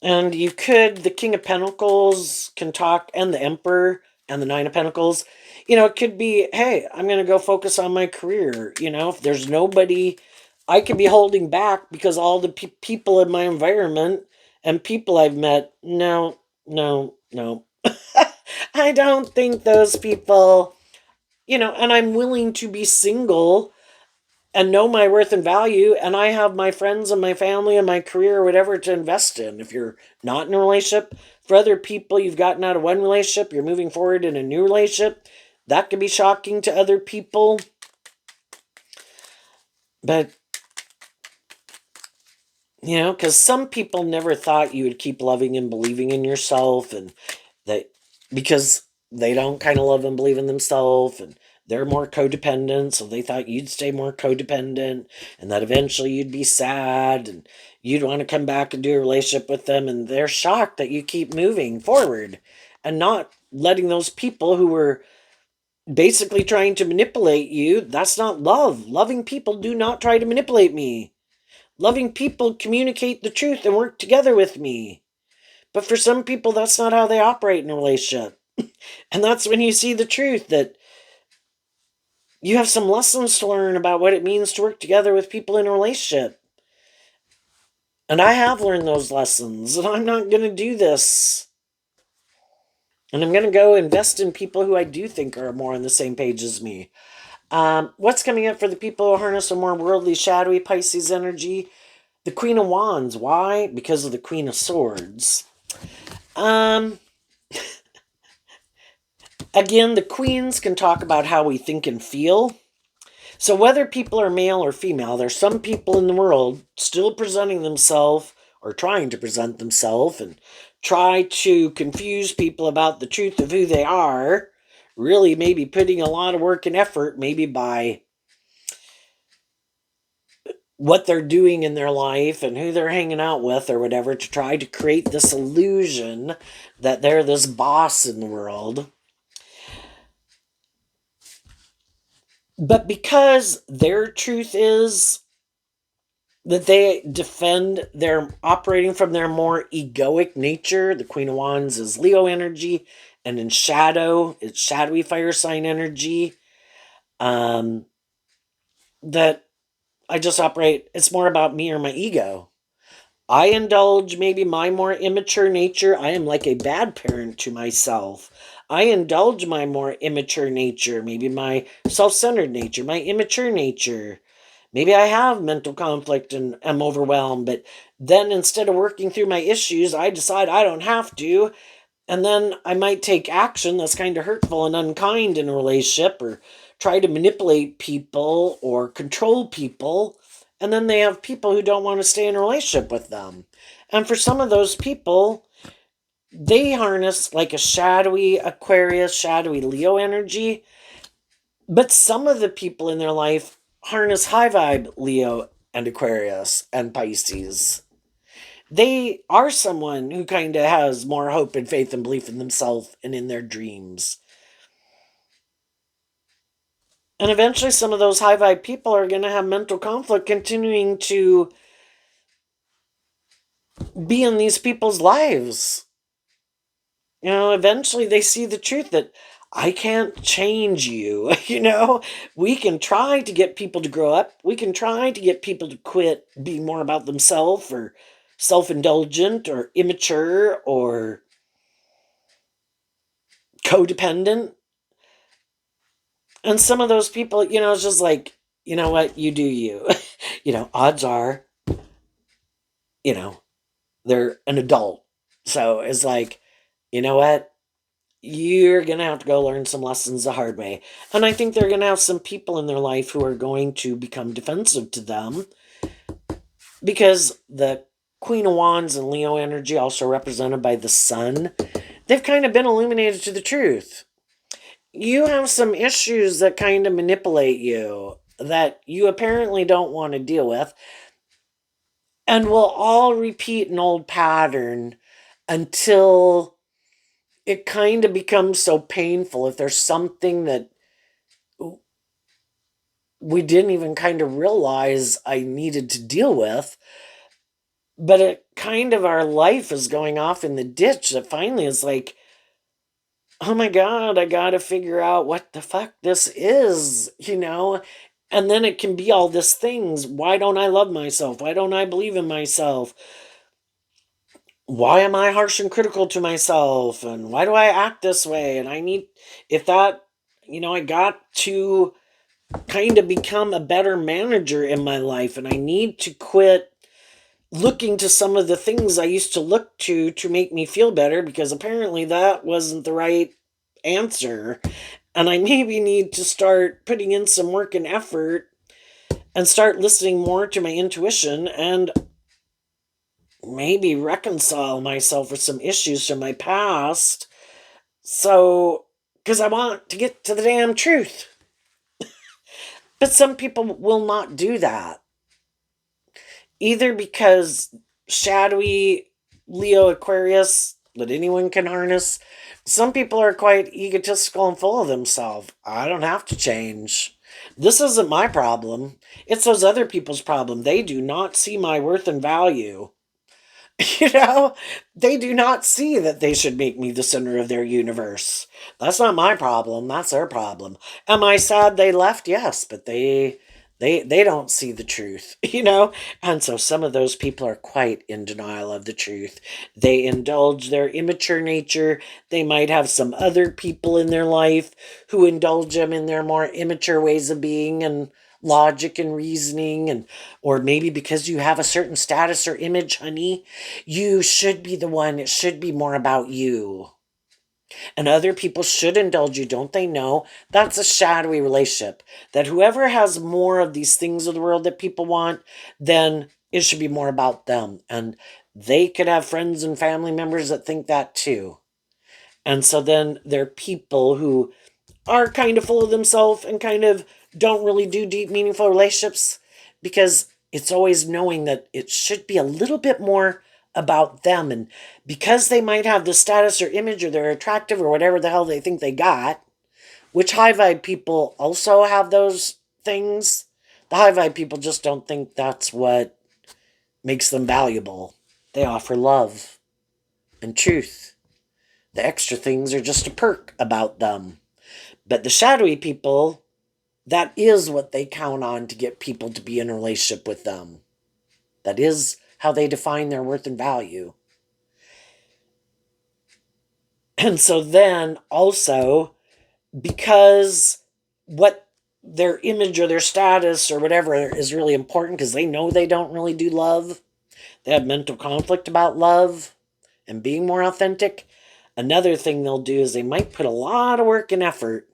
And you could, the King of Pentacles can talk, and the Emperor, and the Nine of Pentacles. You know, it could be, hey, I'm going to go focus on my career. You know, if there's nobody, I could be holding back because all the people in my environment and people I've met, no. I don't think those people, you know, and I'm willing to be single and know my worth and value, and I have my friends and my family and my career or whatever to invest in. If you're not in a relationship, for other people, you've gotten out of one relationship, you're moving forward in a new relationship, that can be shocking to other people. But Because some people never thought you would keep loving and believing in yourself, and that because they don't kind of love and believe in themselves, and they're more codependent, so they thought you'd stay more codependent, and that eventually you'd be sad and you'd want to come back and do a relationship with them, and they're shocked that you keep moving forward and not letting those people who were basically trying to manipulate you. That's not love. Loving people do not try to manipulate me. Loving people communicate the truth and work together with me. But for some people, that's not how they operate in a relationship. And that's when you see the truth, that you have some lessons to learn about what it means to work together with people in a relationship. And I have learned those lessons, and I'm not going to do this. And I'm going to go invest in people who I do think are more on the same page as me. What's coming up for the people who harness a more worldly, shadowy Pisces energy? The Queen of Wands. Why? Because of the Queen of Swords. Again, the queens can talk about how we think and feel. So whether people are male or female, there's some people in the world still presenting themselves or trying to present themselves and try to confuse people about the truth of who they are, really maybe putting a lot of work and effort, maybe by what they're doing in their life and who they're hanging out with or whatever, to try to create this illusion that they're this boss in the world. But because their truth is that they defend their operating from their more egoic nature, the Queen of Wands is Leo energy, and in shadow, it's shadowy fire sign energy. That I just operate, it's more about me or my ego. I indulge maybe my more immature nature. I am like a bad parent to myself. I indulge my more immature nature, maybe my self centered nature, my immature nature. Maybe I have mental conflict and am overwhelmed, but then instead of working through my issues, I decide I don't have to. And then I might take action that's kind of hurtful and unkind in a relationship, or try to manipulate people or control people. And then they have people who don't want to stay in a relationship with them. And for some of those people, they harness like a shadowy Aquarius, shadowy Leo energy. But some of the people in their life harness high vibe Leo and Aquarius and Pisces. They are someone who kind of has more hope and faith and belief in themselves and in their dreams. And eventually, some of those high vibe people are going to have mental conflict continuing to be in these people's lives. Eventually they see the truth that I can't change you. We can try to get people to grow up. We can try to get people to quit being more about themselves or self indulgent or immature or codependent. And some of those people, it's just like, you know what, you do you. Odds are, you know, they're an adult. So it's like, you know what? You're going to have to go learn some lessons the hard way. And I think they're going to have some people in their life who are going to become defensive to them, because the Queen of Wands and Leo energy, also represented by the sun, they've kind of been illuminated to the truth. You have some issues that kind of manipulate you that you apparently don't want to deal with, and will all repeat an old pattern until it kind of becomes so painful. If there's something that we didn't even kind of realize I needed to deal with, but it kind of, our life is going off in the ditch, that finally is like, oh my God, I gotta figure out what the fuck this is. And then it can be all these things. Why don't I love myself? Why don't I believe in myself? Why am I harsh and critical to myself? And why do I act this way? And if that, I got to kind of become a better manager in my life, and I need to quit looking to some of the things I used to look to make me feel better, because apparently that wasn't the right answer. And I maybe need to start putting in some work and effort and start listening more to my intuition and maybe reconcile myself with some issues from my past. So, because I want to get to the damn truth. But some people will not do that. Either because shadowy Leo Aquarius that anyone can harness. Some people are quite egotistical and full of themselves. I don't have to change. This isn't my problem. It's those other people's problem. They do not see my worth and value. You know, they do not see that they should make me the center of their universe. That's not my problem. That's their problem. Am I sad they left? Yes, but they don't see the truth, you know? And so some of those people are quite in denial of the truth. They indulge their immature nature. They might have some other people in their life who indulge them in their more immature ways of being and logic and reasoning, and or maybe because you have a certain status or image, honey, you should be the one. It should be more about you. And other people should indulge you. Don't they know? That's a shadowy relationship. That whoever has more of these things of the world that people want, then it should be more about them. And they could have friends and family members that think that too. And so then there are people who are kind of full of themselves and kind of don't really do deep, meaningful relationships because it's always knowing that it should be a little bit more about them. And because they might have the status or image or they're attractive or whatever the hell they think they got, which high vibe people also have those things. The high vibe people just don't think that's what makes them valuable. They offer love and truth. The extra things are just a perk about them. But the shadowy people, that is what they count on to get people to be in a relationship with them. That is how they define their worth and value. And so then also, because what their image or their status or whatever is really important because they know they don't really do love, they have mental conflict about love and being more authentic. Another thing they'll do is they might put a lot of work and effort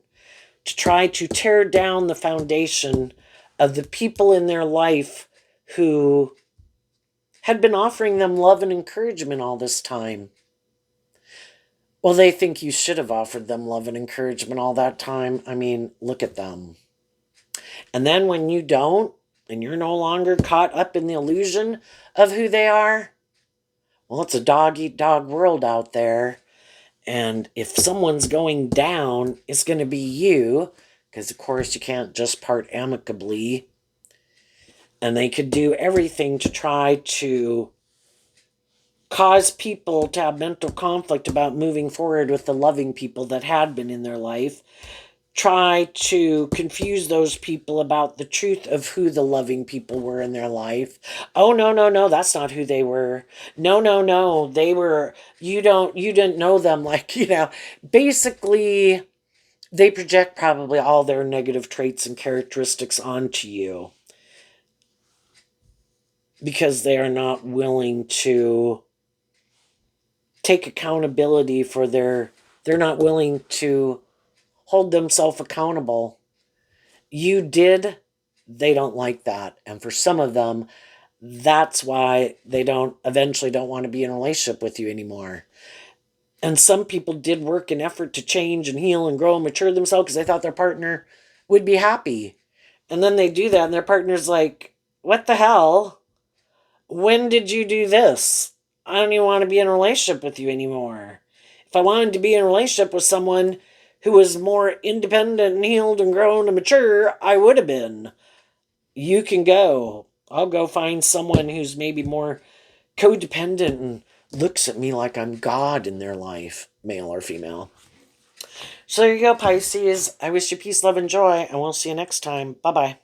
to try to tear down the foundation of the people in their life who had been offering them love and encouragement all this time. Well, they think you should have offered them love and encouragement all that time. I mean, look at them. And then when you don't, and you're no longer caught up in the illusion of who they are, well, it's a dog eat dog world out there. And if someone's going down, it's going to be you, because of course you can't just part amicably. And they could do everything to try to cause people to have mental conflict about moving forward with the loving people that had been in their life. Try to confuse those people about the truth of who the loving people were in their life. Oh, no, no, no, that's not who they were. No, no, no, they were, you didn't know them. Like, basically they project probably all their negative traits and characteristics onto you because they are not willing to take accountability for they're not willing to hold themselves accountable. You did, they don't like that. And for some of them, that's why they eventually don't want to be in a relationship with you anymore. And some people did work and effort to change and heal and grow and mature themselves because they thought their partner would be happy. And then they do that and their partner's like, what the hell? When did you do this? I don't even want to be in a relationship with you anymore. If I wanted to be in a relationship with someone who was more independent and healed and grown and mature, I would have been. You can go. I'll go find someone who's maybe more codependent and looks at me like I'm God in their life, male or female. So there you go, Pisces. I wish you peace, love, and joy, and we'll see you next time. Bye-bye.